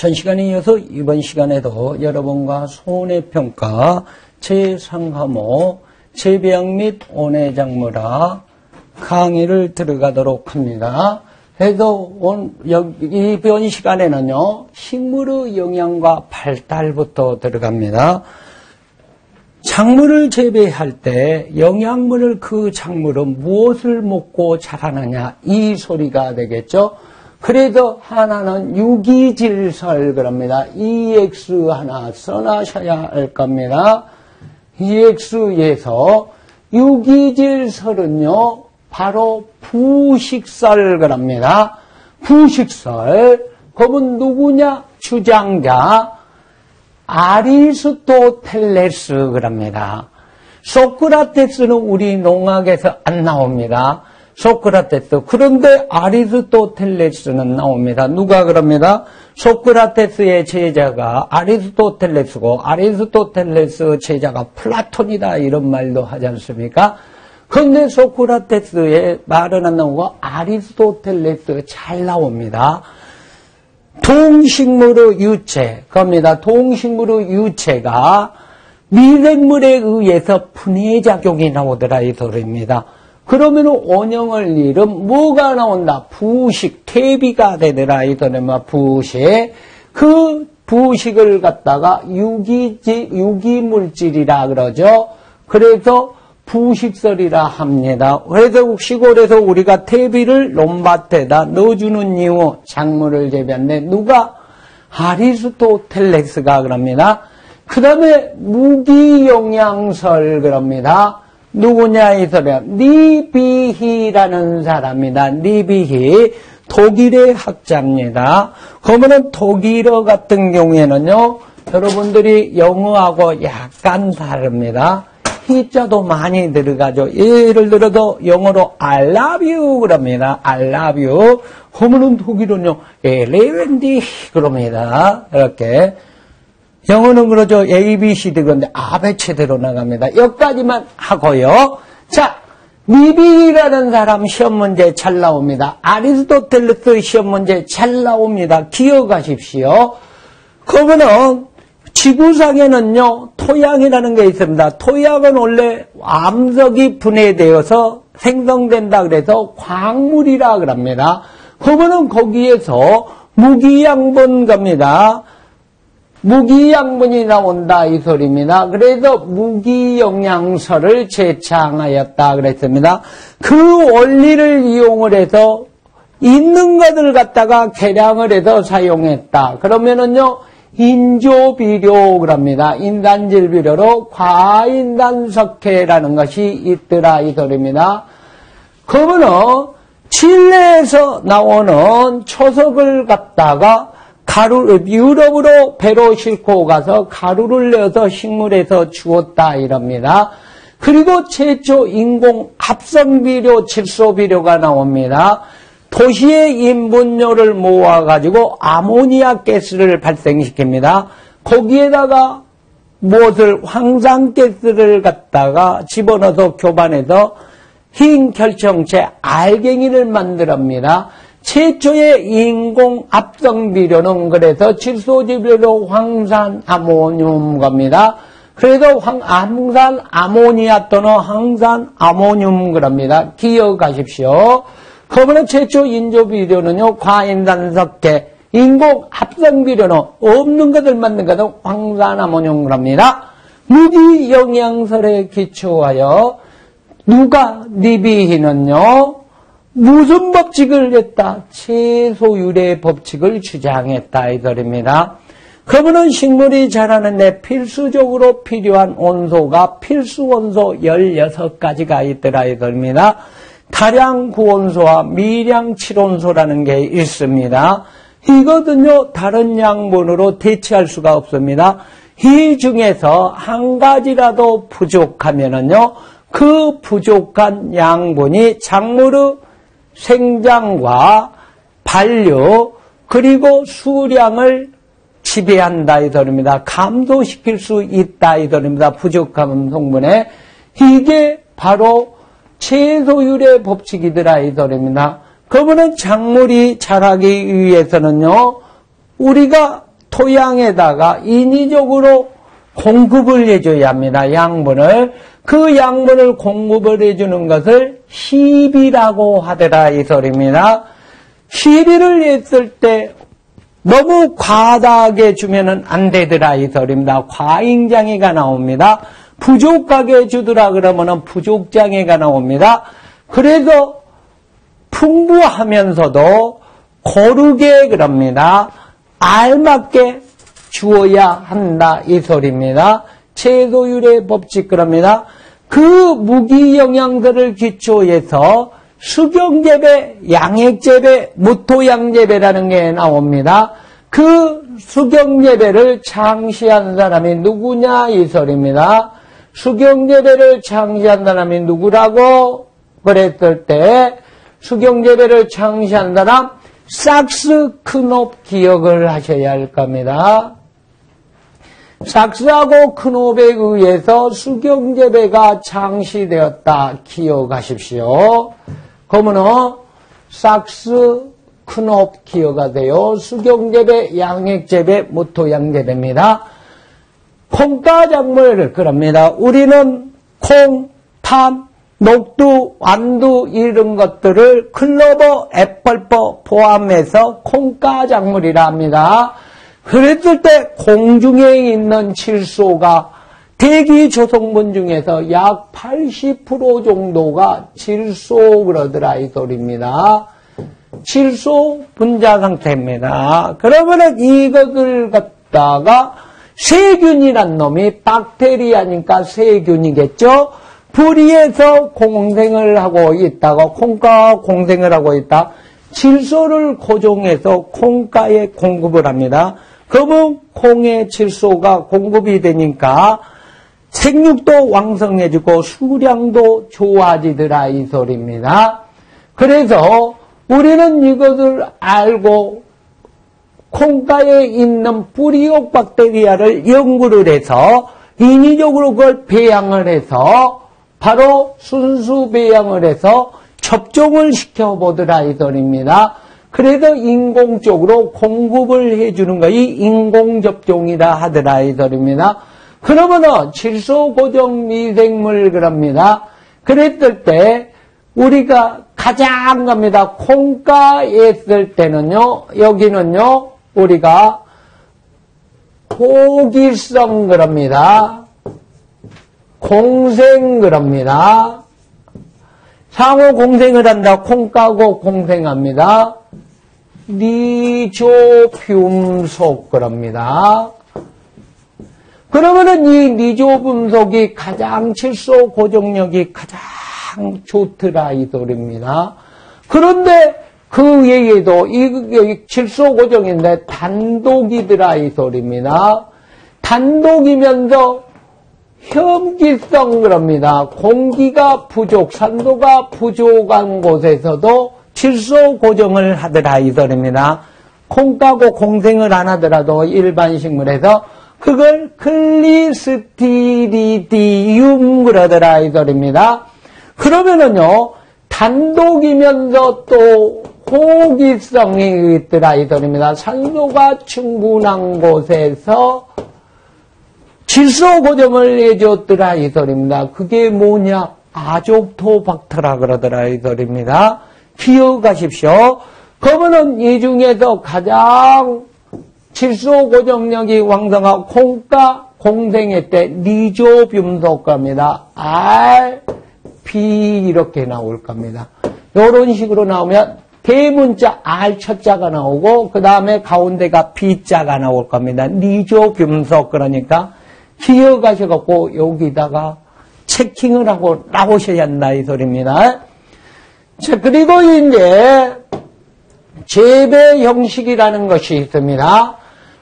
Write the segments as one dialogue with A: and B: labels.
A: 전 시간에 이어서 이번 시간에도 여러분과 손해평가 제3과목 재배양 및 온해작물화 강의를 들어가도록 합니다. 그래서 이번 시간에는요, 식물의 영양과 발달부터 들어갑니다. 작물을 재배할 때 영양분을 그 작물은 무엇을 먹고 자라느냐, 이 소리가 되겠죠. 그래도 하나는 유기질설 그럽니다. EX 하나 써놔셔야 할 겁니다. EX에서 유기질설은요, 바로 부식설 그럽니다. 부식설. 그분 누구냐? 주장자 아리스토텔레스 그럽니다. 소크라테스는 우리 농학에서 안 나옵니다. 소크라테스. 그런데 아리스토텔레스는 나옵니다. 누가 그럽니다? 소크라테스의 제자가 아리스토텔레스고 아리스토텔레스 제자가 플라톤이다 이런 말도 하지 않습니까? 그런데 소크라테스의 말은 안 나오고 아리스토텔레스 잘 나옵니다. 동식물의 유체, 겁니다. 동식물의 유체가 미생물에 의해서 분해작용이 나오더라 이 소리입니다. 그러면 원형을 잃으면 뭐가 나온다? 부식, 퇴비가 되더라 이 소리입니다. 부식. 그 부식을 갖다가 유기물질이라 그러죠. 그래서 부식설이라 합니다. 그래서 시골에서 우리가 퇴비를 논밭에다 넣어주는 이유, 작물을 재배하는데 누가? 아리스토텔레스가 그럽니다. 그 다음에 무기영양설 그럽니다. 누구냐 이 소리야? 니비히라는 사람입니다. 니비히. 독일의 학자입니다. 그러면은 독일어 같은 경우에는요, 여러분들이 영어하고 약간 다릅니다. 히자도 많이 들어가죠. 예를 들어서 영어로 I love you 그럽니다. I love you. 그러면은 독일은요, 레웬디 그럽니다. 이렇게. 영어는 그러죠. A, B, C D 그런데 아베체대로 나갑니다. 여기까지만 하고요. 자, 니비라는 사람 시험 문제 잘 나옵니다. 아리스토텔레스 시험 문제 잘 나옵니다. 기억하십시오. 그러면은 지구상에는요, 토양이라는 게 있습니다. 토양은 원래 암석이 분해되어서 생성된다 그래서 광물이라 그럽니다. 그러면은 거기에서 무기양분 겁니다. 무기양분이 나온다 이 소리입니다. 그래서 무기영양설을 제창하였다 그랬습니다. 그 원리를 이용을 해서 있는 것을 갖다가 계량을 해서 사용했다. 그러면은요, 인조비료 그럽니다. 인단질 비료로 과인단석회라는 것이 있더라 이 소리입니다. 그러면은 칠레에서 나오는 초석을 갖다가 유럽으로 배로 싣고 가서 가루를 내어서 식물에서 주었다 이럽니다. 그리고 최초 인공 합성비료, 칠소비료가 나옵니다. 도시의 인분료를 모아가지고 아모니아 가스를 발생시킵니다. 거기에다가 무엇을 황산가스를 갖다가 집어넣어서 교반해서 흰 결정체 알갱이를 만들합니다. 최초의 인공 합성비료는 그래서 칠소지비료 황산아모늄 겁니다. 그래서 황산아모니아 또는 황산아모늄 그럽니다. 기억하십시오. 그러면 최초 인조비료는요, 과인단석회, 인공 합성비료는 없는 것을 만든 것은 황산아모늄 그럽니다. 무기영양설에 기초하여 누가 니비히는요, 무슨 법칙을 냈다? 채소유래 법칙을 주장했다 이 소리입니다. 그러면은 식물이 자라는데 필수적으로 필요한 온소가 필수 온소 16가지가 있더라 이 소리입니다. 다량 9온소와 미량 7온소라는 게 있습니다. 이거든요, 다른 양분으로 대체할 수가 없습니다. 이 중에서 한 가지라도 부족하면은요, 그 부족한 양분이 작물의 생장과 반류 그리고 수량을 지배한다 이 소리입니다. 감소시킬 수 있다 이 소리입니다. 부족한 성분에. 이게 바로 채소유래 법칙이더라 이 소리입니다. 그러면은 작물이 자라기 위해서는요, 우리가 토양에다가 인위적으로 공급을 해줘야 합니다. 양분을. 그 양분을 공급을 해주는 것을 희비라고 하더라 이 소리입니다. 희비를 했을 때 너무 과다하게 주면은 안 되더라 이 소리입니다. 과잉장애가 나옵니다. 부족하게 주더라 그러면은 부족장애가 나옵니다. 그래서 풍부하면서도 고르게 그럽니다. 알맞게 주어야 한다 이 소리입니다. 채소율의 법칙 그럽니다. 그 무기영양소를 기초해서 수경재배, 양액재배, 무토양재배라는 게 나옵니다. 그 수경재배를 창시한 사람이 누구냐 이 소리입니다. 수경재배를 창시한 사람이 누구라고 그랬을 때 수경재배를 창시한 사람 삭스크롭 기억을 하셔야 할 겁니다. 삭스하고 크롭에 의해서 수경재배가 창시되었다 기억하십시오. 그러면 삭스 크롭 기억가 돼요. 수경재배, 양액재배, 무토양재배입니다. 콩가작물을 그럽니다. 우리는 콩, 팥, 녹두, 완두 이런 것들을 클로버, 애플버 포함해서 콩가작물이라 합니다. 그랬을 때 공중에 있는 질소가 대기 조성분 중에서 약 80% 정도가 질소 그러더라 이 소리입니다. 질소 분자 상태입니다. 그러면은 이것을 갖다가 세균이란 놈이 박테리아니까 세균이겠죠. 뿌리에서 공생을 하고 있다가 콩가 공생을 하고 있다. 질소를 고정해서 콩가에 공급을 합니다. 그러면 콩의 질소가 공급이 되니까 생육도 왕성해지고 수량도 좋아지더라 이 소리입니다. 그래서 우리는 이것을 알고 콩가에 있는 뿌리옥 박테리아를 연구를 해서 인위적으로 그걸 배양을 해서 바로 순수 배양을 해서 접종을 시켜보더라 이 소리입니다. 그래서 인공적으로 공급을 해주는 것이 인공접종이라 하더라 이 소리입니다. 그러면은 질소고정 미생물 그럽니다. 그랬을 때 우리가 가장 갑니다. 콩가에 쓸 때는요, 여기는요, 우리가 호기성 그럽니다. 공생 그럽니다. 상호 공생을 한다. 콩가고 공생합니다. 니조뷸속 그럽니다. 그러면은 이 니조뷸속이 가장 질소 고정력이 가장 좋더라 이 소리입니다. 그런데 그 얘기도 이 질소 고정인데 단독이더라 이 소리입니다. 단독이면서 혐기성 그럽니다. 공기가 부족, 산소가 부족한 곳에서도 질소 고정을 하더라 이 소리입니다. 콩 까고 공생을 안 하더라도 일반 식물에서 그걸 클리스티리디움 그러더라 이 소리입니다. 그러면은요, 단독이면서 또 호기성이 있더라 이 소리입니다. 산소가 충분한 곳에서 질소 고정을 해줬더라 이 소리입니다. 그게 뭐냐? 아족토박터라 그러더라 이 소리입니다. 기억하십시오. 그러면은 이 중에서 가장 질소 고정력이 왕성하고 콩가 공생의 때 니조뷸속 겁니다. R, B 이렇게 나올 겁니다. 이런 식으로 나오면 대문자 R 첫자가 나오고 그 다음에 가운데가 B자가 나올 겁니다. 니조뷸속 그러니까 기억하셔갖고 여기다가 체킹을 하고 나오셔야 한다 이 소리입니다. 자, 그리고 이제 재배 형식이라는 것이 있습니다.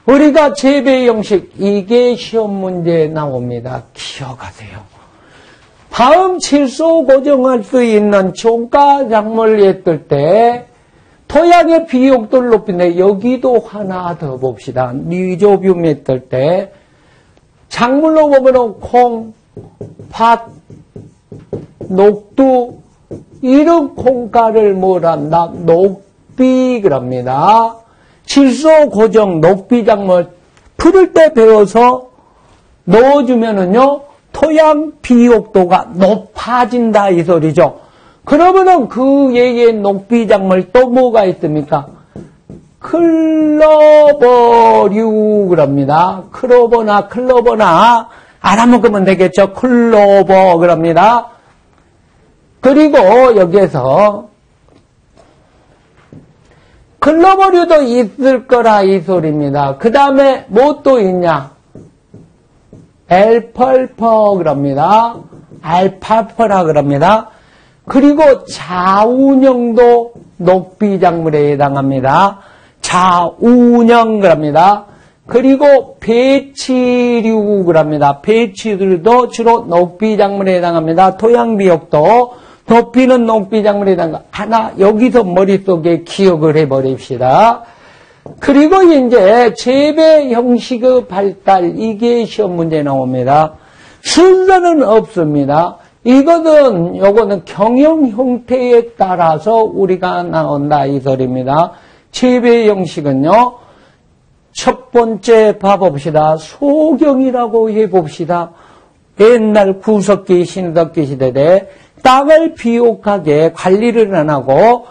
A: 우리가 재배 형식 이게 시험 문제에 나옵니다. 기억하세요. 다음 질소 고정할 수 있는 종가 작물을 했을 때 토양의 비옥도를 높이는데 여기도 하나 더 봅시다. 니조뷸 했을 때 작물로 보면은 콩, 팥, 녹두 이런 콩가를 뭘한다? 녹비 그럽니다. 질소 고정 녹비 작물 풀을 때 베어서 넣어주면은요, 토양 비옥도가 높아진다, 이 소리죠. 그러면은 그 얘기의 녹비작물 또 뭐가 있습니까? 클로버류, 그럽니다. 클로버나, 알아먹으면 되겠죠. 클로버, 그럽니다. 그리고 여기에서, 클로버류도 있을 거라, 이 소리입니다. 그 다음에 뭐 또 있냐? 알펄퍼, 그럽니다. 알파퍼라, 그럽니다. 그리고 자운형도 녹비작물에 해당합니다. 자운형, 그럽니다. 그리고 배치류, 그럽니다. 배치들도 주로 녹비작물에 해당합니다. 토양비옥도 높이는 녹비작물에 해당합니다. 하나 여기서 머릿속에 기억을 해버립시다. 그리고 이제 재배 형식의 발달, 이게 시험 문제에 나옵니다. 순서는 없습니다. 요거는 경영 형태에 따라서 우리가 나온다, 이 소리입니다. 재배 형식은요, 첫 번째 봐봅시다. 소경이라고 해봅시다. 옛날 구석기, 신석기 시대에 땅을 비옥하게 관리를 안 하고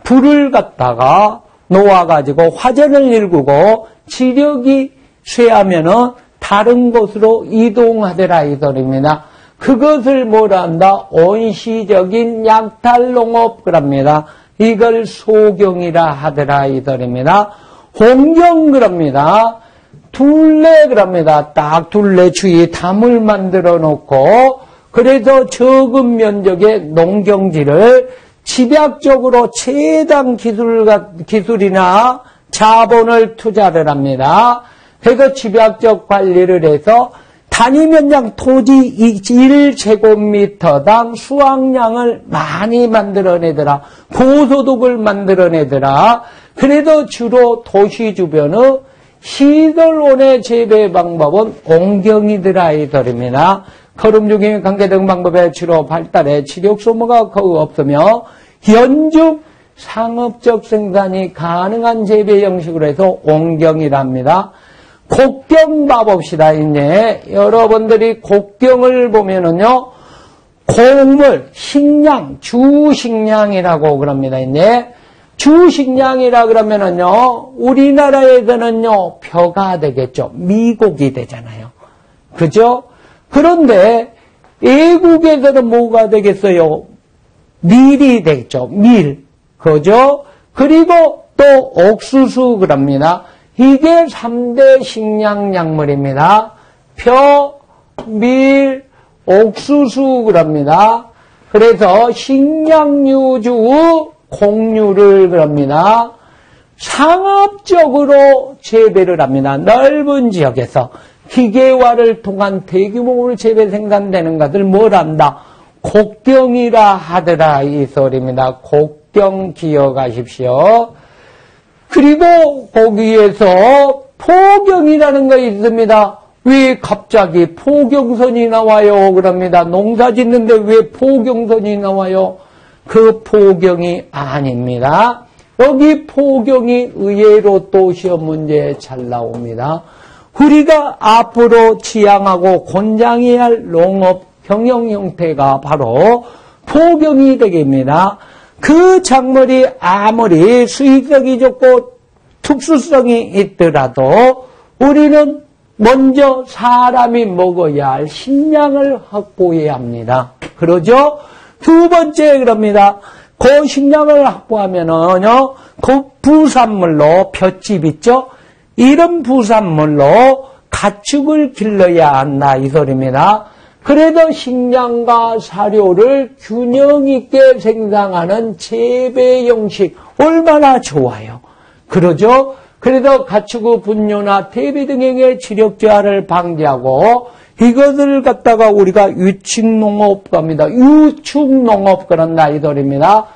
A: 불을 갖다가 놓아가지고 화전을 일구고 지력이 쇠하면은 다른 곳으로 이동하더라, 이 소리입니다. 그것을 뭐라 한다? 온시적인 약탈농업, 그럽니다. 이걸 소경이라 하더라, 이 소리입니다. 홍경, 그럽니다. 둘레, 그럽니다. 딱 둘레 주위에 담을 만들어 놓고, 그래서 적은 면적의 농경지를 집약적으로 최단 기술이나 자본을 투자를 합니다. 그래서 집약적 관리를 해서 단위 면적 토지 1제곱미터당 수확량을 많이 만들어내더라. 고소득을 만들어내더라. 그래도 주로 도시 주변의 시설원의 재배 방법은 옹경이더라, 이 소리입니다. 거름 중에 관계 등 방법에 주로 발달해 치력 소모가 거의 없으며 연중 상업적 생산이 가능한 재배 형식으로 해서 옹경이랍니다. 곡경 봐봅시다. 이제 여러분들이 곡경을 보면은요, 곡물, 식량, 주식량이라고 그럽니다. 이제 주식량이라 그러면은요, 우리나라에서는요, 벼가 되겠죠. 미곡이 되잖아요. 그죠? 그런데 외국에서는 뭐가 되겠어요? 밀이 되겠죠. 밀. 그죠? 그리고 또 옥수수 그럽니다. 이게 3대 식량 약물입니다. 벼, 밀, 옥수수 그럽니다. 그래서 식량유주 곡류를 그럽니다. 상업적으로 재배를 합니다. 넓은 지역에서 기계화를 통한 대규모로 재배 생산되는 것을 뭘 한다? 곡경이라 하더라, 이 소리입니다. 곡경 기억하십시오. 그리고 거기에서 포경이라는 거 있습니다. 왜 갑자기 포경선이 나와요? 그럽니다. 농사 짓는데 왜 포경선이 나와요? 그 포경이 아닙니다. 여기 포경이 의외로 또 시험 문제에 잘 나옵니다. 우리가 앞으로 지향하고 권장해야 할 농업 경영 형태가 바로 포경이 되겠습니다. 그 작물이 아무리 수익성이 좋고 특수성이 있더라도 우리는 먼저 사람이 먹어야 할 식량을 확보해야 합니다. 그러죠? 두 번째 그럽니다. 그 식량을 확보하면은요, 그 부산물로 볏짚 있죠? 이런 부산물로 가축을 길러야 한다, 이 소리입니다. 그래도 식량과 사료를 균형 있게 생산하는 재배 형식 얼마나 좋아요. 그러죠? 그래서 가축의 분뇨나 퇴비 등의 지력 저하를 방지하고 이것을 갖다가 우리가 유축농업 갑니다. 유축농업 그런다, 이 소리입니다.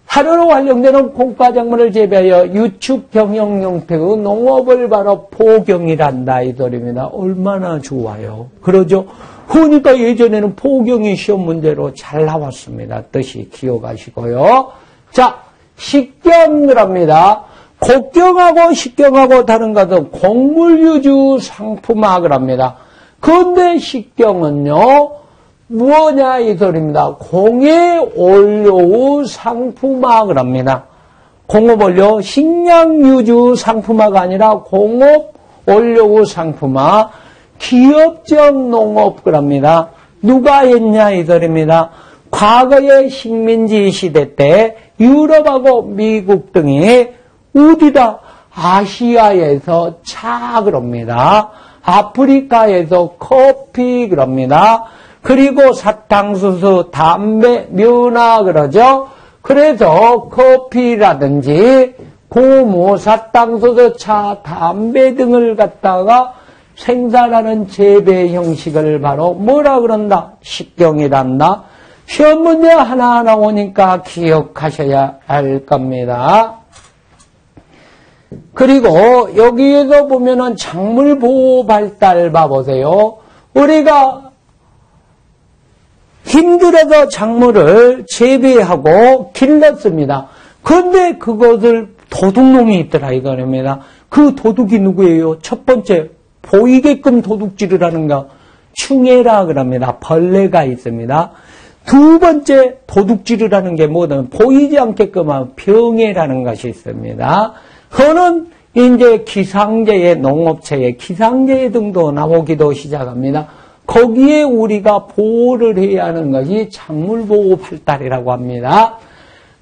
A: 사료로 활용되는 콩가작물을 재배하여 유축 경영 형태의 농업을 바로 포경이란다, 이 소리입니다. 얼마나 좋아요. 그러죠? 그러니까 예전에는 포경이 시험 문제로 잘 나왔습니다. 뜻이 기억하시고요. 자, 식경을 합니다. 곡경하고 식경하고 다른 것은 곡물유주 상품학을 합니다. 그런데 식경은요, 무엇냐 이 소리입니다. 공의 원료의 상품학을 합니다. 공업 원료, 식량유주 상품화가 아니라 공업 원료의 상품화, 기업적 농업을 합니다. 누가 했냐 이 소리입니다. 과거의 식민지 시대 때 유럽하고 미국 등이 어디다? 아시아에서 차 그럽니다. 아프리카에서 커피 그럽니다. 그리고 사탕수수, 담배, 면화 그러죠. 그래서 커피라든지 고무, 사탕수수, 차, 담배 등을 갖다가 생산하는 재배 형식을 바로 뭐라 그런다? 식경이란다. 시험 문제 하나하나 오니까 기억하셔야 할 겁니다. 그리고 여기에서 보면은 작물 보호 발달 봐보세요. 우리가 힘들어서 작물을 재배하고 길렀습니다. 그런데 그것을 도둑놈이 있더라 이거입니다. 그 도둑이 누구예요? 첫 번째, 보이게끔 도둑질을 하는가? 충해라 그럽니다. 벌레가 있습니다. 두 번째 도둑질을 하는 게 뭐든 보이지 않게끔 한 병해라는 것이 있습니다. 그거는 이제 기상재해, 농업체해, 기상재해 등도 나오기도 시작합니다. 거기에 우리가 보호를 해야 하는 것이 작물보호 발달이라고 합니다.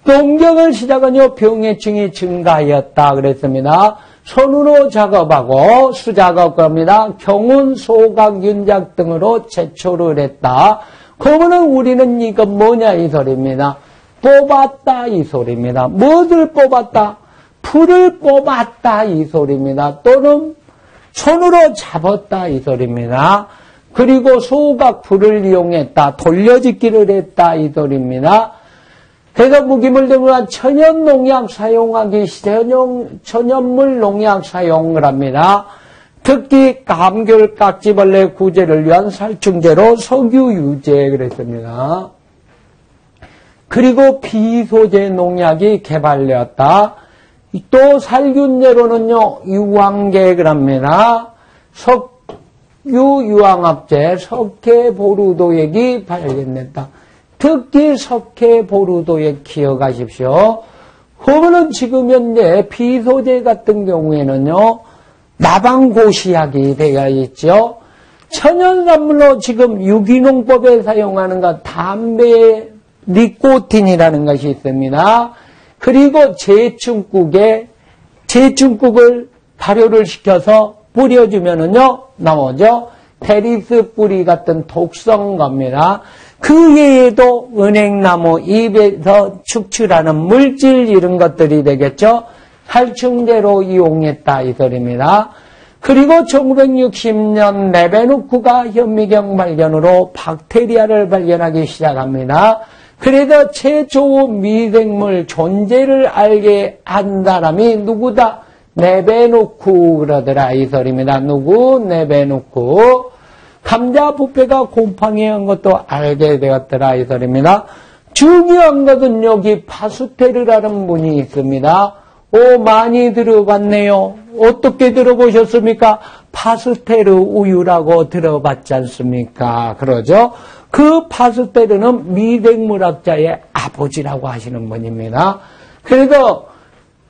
A: 농경을 시작하여 병해충이 증가하였다 그랬습니다. 손으로 작업하고 수작업합니다. 경운, 소각, 윤작 등으로 제초를 했다. 그러면 우리는 이거 뭐냐 이 소리입니다. 뽑았다 이 소리입니다. 무엇을 뽑았다? 풀을 뽑았다 이 소리입니다. 또는 손으로 잡았다 이 소리입니다. 그리고 소각 풀을 이용했다. 돌려짓기를 했다 이 소리입니다. 그래서 무기물 등을 천연 농약 사용하기 천연물 농약 사용을 합니다. 특히 감귤, 깍지벌레 구제를 위한 살충제로 석유유제 그랬습니다. 그리고 비소재 농약이 개발되었다. 또 살균제로는요, 유황계를 합니다. 석유유황합제, 석회보루도액이 발견됐다. 특히 석회보루도액 기억하십시오. 그러면은 지금 현재 비소재 같은 경우에는요, 나방고시약이 되어 있죠. 천연산물로 지금 유기농법에 사용하는 것, 담배 니코틴이라는 것이 있습니다. 그리고 제충국을 발효를 시켜서 뿌려주면은요, 나오죠. 페리스 뿌리 같은 독성 겁니다. 그 외에도 은행나무 잎에서 축출하는 물질 이런 것들이 되겠죠. 살충제로 이용했다 이 소리입니다. 그리고 1960년 레베누크가 현미경 발견으로 박테리아를 발견하기 시작합니다. 그래서 최초 미생물 존재를 알게 한 사람이 누구다? 레베누크 그러더라 이 소리입니다. 누구? 레베누크. 감자 부패가 곰팡이인 것도 알게 되었더라 이 소리입니다. 중요한 것은 여기 파스텔이라는 분이 있습니다. 많이 들어봤네요. 어떻게 들어보셨습니까? 파스텔 우유라고 들어봤지 않습니까? 그러죠? 그 파스텔은 미생물학자의 아버지라고 하시는 분입니다. 그래서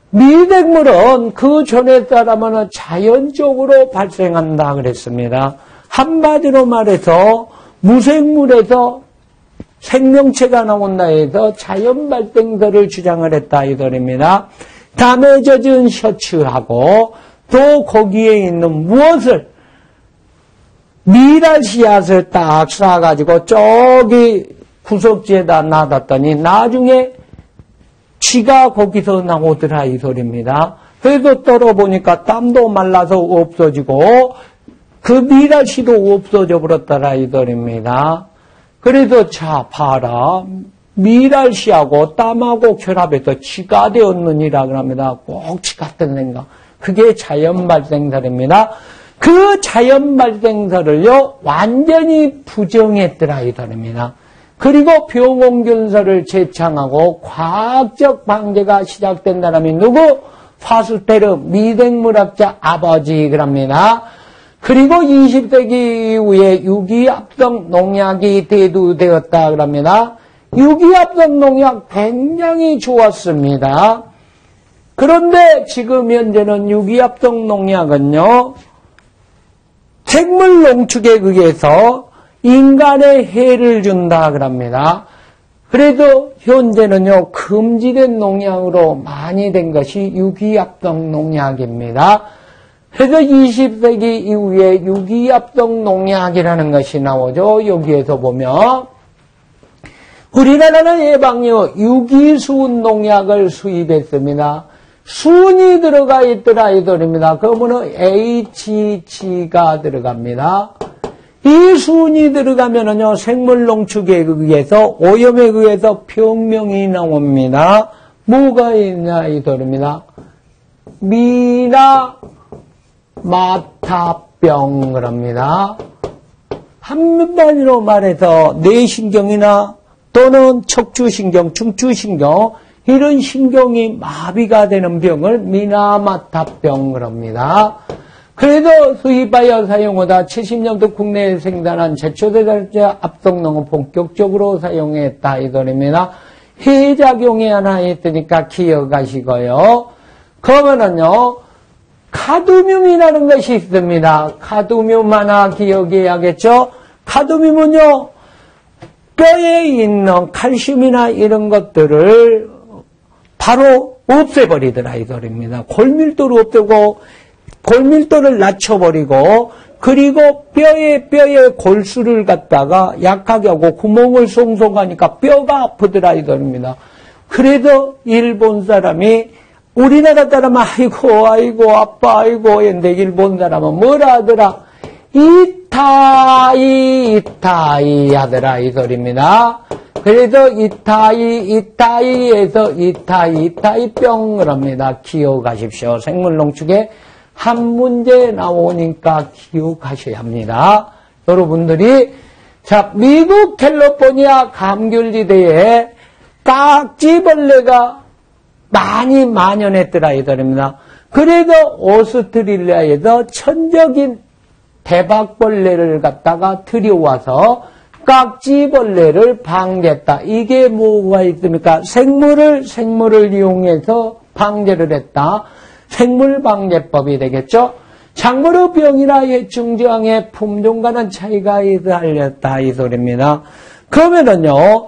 A: 미생물은 그 전에 따르면 자연적으로 발생한다 그랬습니다. 한마디로 말해서 무생물에서 생명체가 나온다 해서 자연 발생설을 주장을 했다 이 소리입니다. 땀에 젖은 셔츠하고 또 거기에 있는 무엇을 미랄 씨앗을 딱 쏴가지고 저기 구석지에다 놔뒀더니 나중에 쥐가 거기서 나오더라 이 소리입니다. 그래서 떨어보니까 땀도 말라서 없어지고 그 미랄 씨도 없어져 버렸더라 이 소리입니다. 그래서 자 봐라. 미랄 씨하고 땀하고 결합해서 쥐가 되었느니라 그럽니다. 꼭 쥐 같은 생각. 그게 자연 발생설입니다. 그 자연 발생설을요, 완전히 부정했더라 이 소리입니다. 그리고 병원균설을 제창하고 과학적 방제가 시작된 사람이 누구? 파스테르 미생물학자 아버지 그럽니다. 그리고 20세기 이후에 유기합성 농약이 대두되었다 그럽니다. 유기합성 농약 굉장히 좋았습니다. 그런데 지금 현재는 유기합성 농약은요, 생물 농축에 의해서 인간에 해를 준다 그럽니다. 그래도 현재는요, 금지된 농약으로 많이 된 것이 유기합성 농약입니다. 그래서 20세기 이후에 유기합성 농약이라는 것이 나오죠. 여기에서 보면 우리나라는 예방용 유기수은 농약을 수입했습니다. 수은이 들어가 있더라 이들입니다. 그러면 HG가 들어갑니다. 이 수은이 들어가면은요, 생물 농축에 의해서, 오염에 의해서 병명이 나옵니다. 뭐가 있냐, 이들입니다. 미나마타병, 그럽니다. 한마디로 말해서, 뇌신경이나 또는 척추신경, 중추신경, 이런 신경이 마비가 되는 병을 미나마타병, 그럽니다. 그래도 수입하여 사용하다 70년도 국내에 생산한 제초대사제 합성농을 본격적으로 사용했다 이거입니다. 해작용이 하나 있으니까 기억하시고요. 그러면은요, 카드뮴이라는 것이 있습니다. 카드뮴 하나 기억해야겠죠? 카드뮴은요, 뼈에 있는 칼슘이나 이런 것들을 바로 없애버리더라 이거입니다. 골밀도를 없애고 골밀도를 낮춰버리고, 그리고 뼈에 골수를 갖다가 약하게 하고 구멍을 송송 하니까 뼈가 아프더라 이겁니다. 그래서 일본 사람이 우리나라 사람은 아이고 아빠 했는데 일본 사람은 뭐라 하더라? 이타이 하더라 이 소리입니다. 그래서 이타이에서 이타이병을 합니다. 기억하십시오. 생물농축에 한 문제 나오니까 기억하셔야 합니다. 여러분들이, 자, 미국 캘리포니아 감귤지대에 깍지벌레가 많이 만연했더라 이들입니다. 그래서 오스트레일리아에서 천적인 대박벌레를 갖다가 들여와서 깍지벌레를 방제했다. 이게 뭐가 있습니까? 생물을 이용해서 방제를 했다. 생물방제법이 되겠죠. 작물의 병이나 해충저항의 품종과는 차이가 알렸다 이 소리입니다. 그러면은요,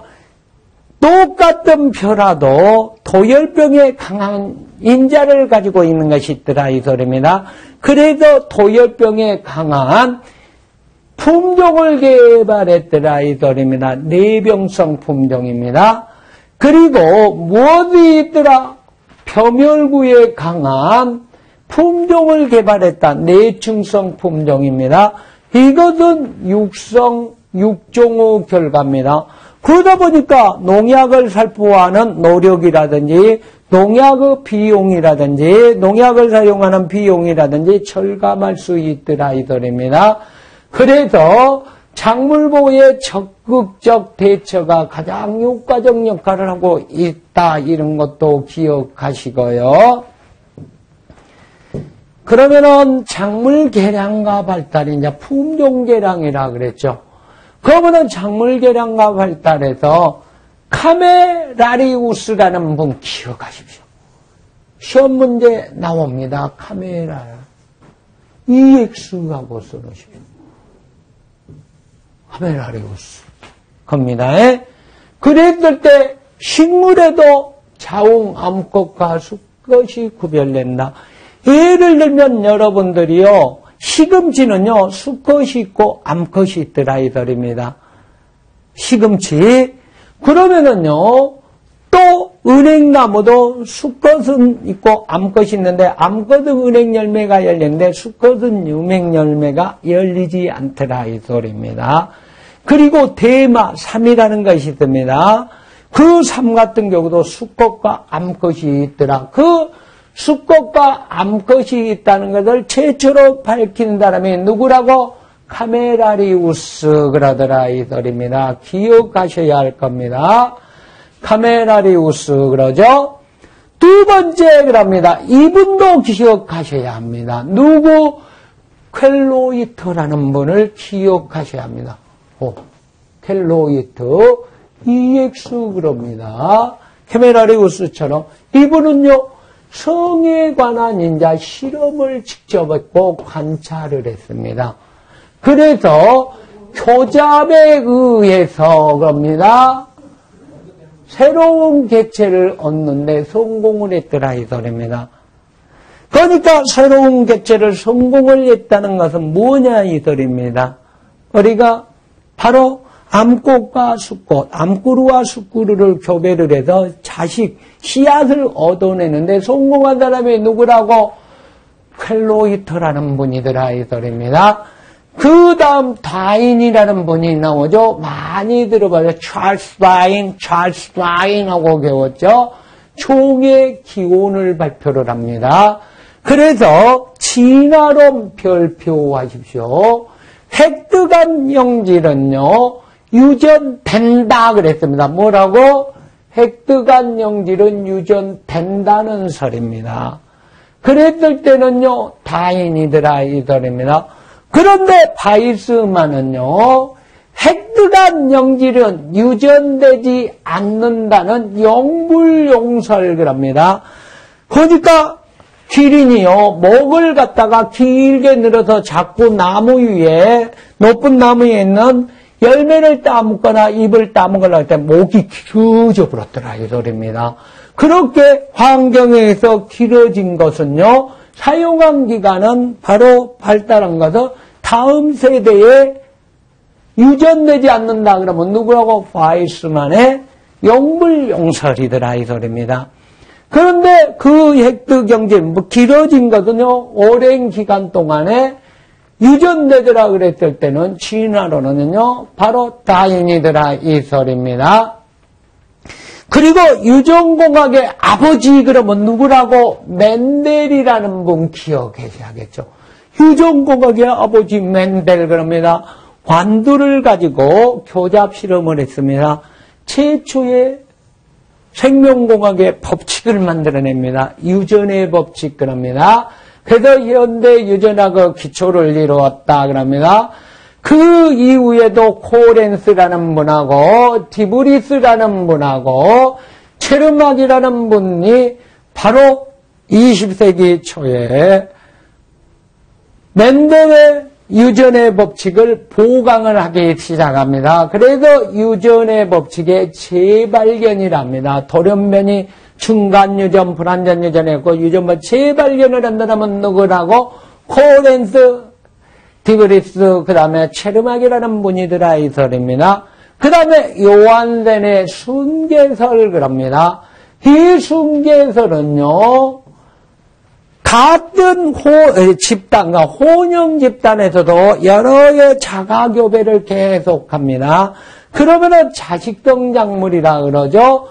A: 똑같은 벼라도 도열병에 강한 인자를 가지고 있는 것이 있더라 이 소리입니다. 그래서 도열병에 강한 품종을 개발했더라 이 소리입니다. 내병성 품종입니다. 그리고 무엇이 있더라? 표멸구에 강한 품종을 개발했다. 내충성 품종입니다. 이것은 육종의 결과입니다. 그러다 보니까 농약을 살포하는 노력이라든지 농약의 비용이라든지 농약을 사용하는 비용이라든지 절감할 수 있더라 이 소리입니다. 그래서 작물보호의 적극적 대처가 가장 효과적 역할을 하고 있다. 이런 것도 기억하시고요. 그러면은 작물 개량과 발달이 이제 품종 개량이라 그랬죠. 그러면은 작물 개량과 발달에서 카메라리우스라는 분 기억하십시오. 시험 문제 나옵니다. 카메라. EX하고 써놓으십시오. 카메라리우스. 겁니다. 그랬을 때 식물에도 자웅, 암컷과 수컷이 구별된다. 예를 들면 여러분들이요, 시금치는요, 수컷이 있고 암컷이 있더라 이 소리입니다. 시금치. 그러면은요, 또 은행나무도 수컷은 있고 암컷이 있는데 암컷은 은행 열매가 열리는데 수컷은 유맹 열매가 열리지 않더라 이 소리입니다. 그리고 대마, 삼이라는 것이 있습니다. 그 삼 같은 경우도 수컷과 암컷이 있더라. 그 수컷과 암컷이 있다는 것을 최초로 밝힌 사람이 누구라고? 카메라리우스 그러더라 이 소리입니다. 기억하셔야 할 겁니다. 카메라리우스 그러죠. 두 번째 그럽니다. 이분도 기억하셔야 합니다. 누구? 켈로이터라는 분을 기억하셔야 합니다. 켈로이터 EX 그럽니다. 헤메라리우스처럼 이분은요 성에 관한 이제 실험을 직접 했고 관찰을 했습니다. 그래서 교잡에 의해서 그럽니다. 새로운 개체를 얻는데 성공을 했더라 이 소리입니다. 그러니까 새로운 개체를 성공을 했다는 것은 뭐냐 이 소리입니다. 우리가 바로 암꽃과 숫꽃, 암꾸루와 숫꾸루를 교배를 해서 자식, 씨앗을 얻어내는데 성공한 사람이 누구라고? 켈로이터라는 분이더라 이 소리입니다. 그 다음 다인이라는 분이 나오죠. 많이 들어봐요. 찰스 다인 하고 배웠죠. 총의 기원을 발표를 합니다. 그래서 진화론 별표하십시오. 획득한 영질은요 유전된다 그랬습니다. 뭐라고? 획득한 영질은 유전된다는 소리입니다. 그랬을 때는요 다인이더라 이 소리입니다. 그런데 바이스만은요 획득한 영질은 유전되지 않는다는 영불용설그럽니다. 그러니까 기린이요 목을 갖다가 길게 늘어서 자꾸 나무 위에 높은 나무 위에 있는 열매를 따먹거나 잎을 따먹으려고 할 때 목이 길어져 버렸더라 이 소리입니다. 그렇게 환경에 의해서 길어진 것은요 사용한 기간은 바로 발달한 것은 다음 세대에 유전되지 않는다 그러면 누구라고? 바이스만의 영불용설이더라 이 소리입니다. 그런데 그 획득 영질 길어진 것은요 오랜 기간 동안에 유전되더라 그랬을 때는 진화론은요 바로 다인이더라 이 소리입니다. 그리고 유전공학의 아버지 그러면 누구라고? 멘델이라는 분 기억하셔야겠죠. 유전공학의 아버지 멘델 그럽니다. 관두를 가지고 교잡 실험을 했습니다. 최초의 생명공학의 법칙을 만들어냅니다. 유전의 법칙 그럽니다. 그래서 현대 유전학의 기초를 이루었다 그럽니다. 그 이후에도 코렌스라는 분하고 디브리스라는 분하고 체르막이라는 분이 바로 20세기 초에 멘델의 유전의 법칙을 보강을 하기 시작합니다. 그래서 유전의 법칙의 재발견이랍니다. 돌연변이 중간유전, 불완전유전했고 유전법 재발견을 한다면 누구라고? 코렌스, 디브리스, 그 다음에 체르막이라는 분이더라 이 소리입니다. 그 다음에 요한센의 순계설 그럽니다. 이 순계설은요 같은 집단과 혼영 집단에서도 여러의 자가교배를 계속합니다. 그러면은 자식성 작물이라 그러죠.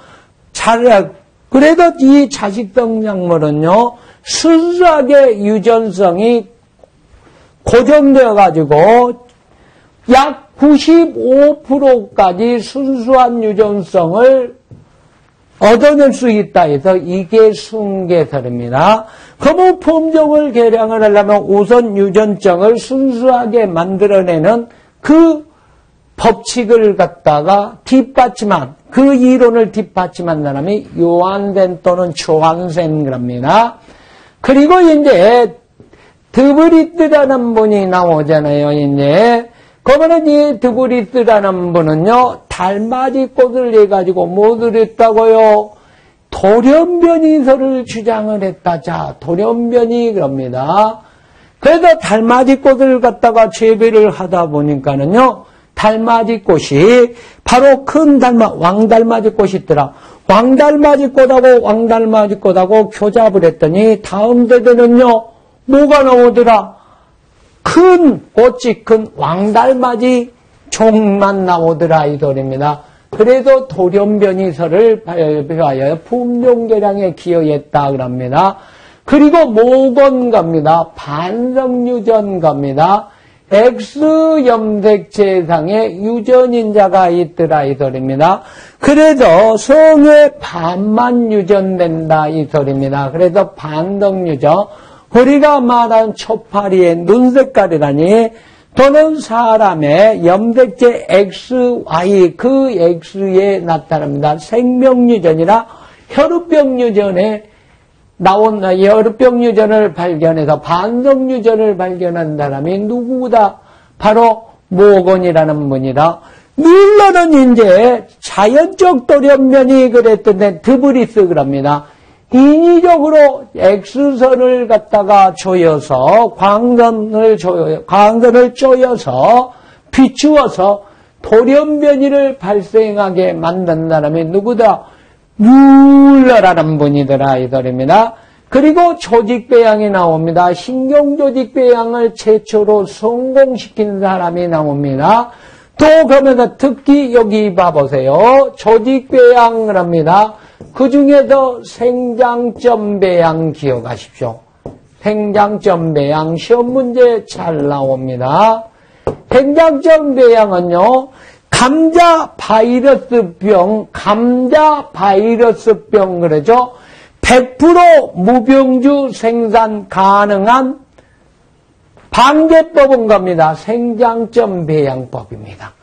A: 그래도 이 자식성 작물은요 순수하게 유전성이 고정되어 가지고 약 95%까지 순수한 유전성을 얻어낼 수 있다 해서 이게 순계설입니다. 그러면 품종을 개량을 하려면 우선 유전성을 순수하게 만들어내는 그 법칙을 갖다가 뒷받침한 그 이론을 뒷받침한 사람이 요한센 또는 조한센 그럽니다. 그리고 이제 드브리스라는 분이 나오잖아요. 이제 그러면은 이 드브리스라는 분은요 달맞이꽃을 내 가지고 뭐를 했다고요? 돌연변이설을 주장을 했다. 자, 돌연변이 그럽니다. 그래서 달맞이꽃을 갖다가 재배를 하다 보니까는요 달맞이꽃이 바로 큰 왕달맞이꽃이 있더라. 왕달맞이꽃하고 교잡을 했더니 다음 세대는요 뭐가 나오더라? 큰 꽃이 큰 왕달맞이 종만 나오더라 이 소리입니다. 그래서 돌연변이설을 발표하여 품종개량에 기여했다 그럽니다. 그리고 모건갑니다. 반성유전갑니다. X 염색체상에 유전인자가 있더라 이 소리입니다. 그래도 성의 반만 유전된다 이 소리입니다. 그래서 반덕유전, 우리가 말한 초파리의 눈 색깔이라니 또는 사람의 염색체 XY 그 X에 나타납니다. 생명유전이나 혈우병 유전에 나온 혈우병 유전을 발견해서 반성유전을 발견한 사람이 누구다? 바로 모건이라는 분이다. 물론은 이제 자연적 돌연변이 그랬던데 드브리스 그럽니다. 인위적으로 X선을 갖다가 조여서 광선을 조여서 비추어서 돌연변이를 발생하게 만든 사람이 누구다? 뮬러라는 분이더라 이 소리입니다. 그리고 조직배양이 나옵니다. 신경조직배양을 최초로 성공시킨 사람이 나옵니다. 또 그러면서 특히 여기 봐보세요. 조직배양을 합니다. 그 중에서 생장점 배양 기억하십시오. 생장점 배양 시험 문제 잘 나옵니다. 생장점 배양은요. 감자 바이러스병 그러죠. 100% 무병주 생산 가능한 방제법은 겁니다. 생장점 배양법입니다.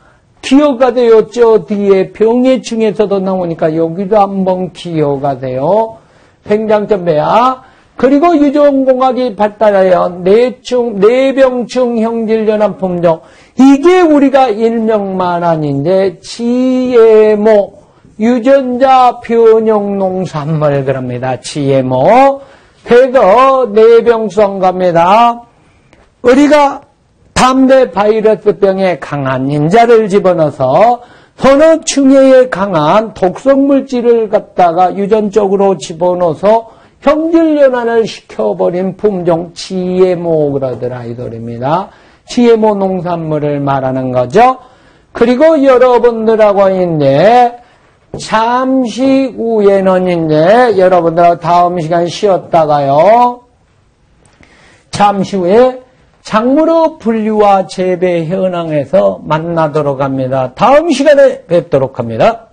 A: 기억하세요. 저 뒤에 병해충에서도 나오니까 여기도 한번 기억하세요. 생장점 배양. 그리고 유전공학이 발달하여 내병충 형질연합 품종. 이게 우리가 일명만한 이제 GMO 유전자 변형 농산물 그럽니다. GMO. 그래서 내병성 갑니다. 우리가 담배 바이러스병에 강한 인자를 집어넣어서 어느 층에 강한 독성 물질을 갖다가 유전적으로 집어넣어서 형질연환을 시켜버린 품종 GMO 그러더라 이 소리입니다. GMO 농산물을 말하는 거죠. 그리고 여러분들하고 이제 잠시 후에는 이제 여러분들하고 다음 시간 쉬었다가요. 잠시 후에 작물의 분류와 재배 현황에서 만나도록 합니다. 다음 시간에 뵙도록 합니다.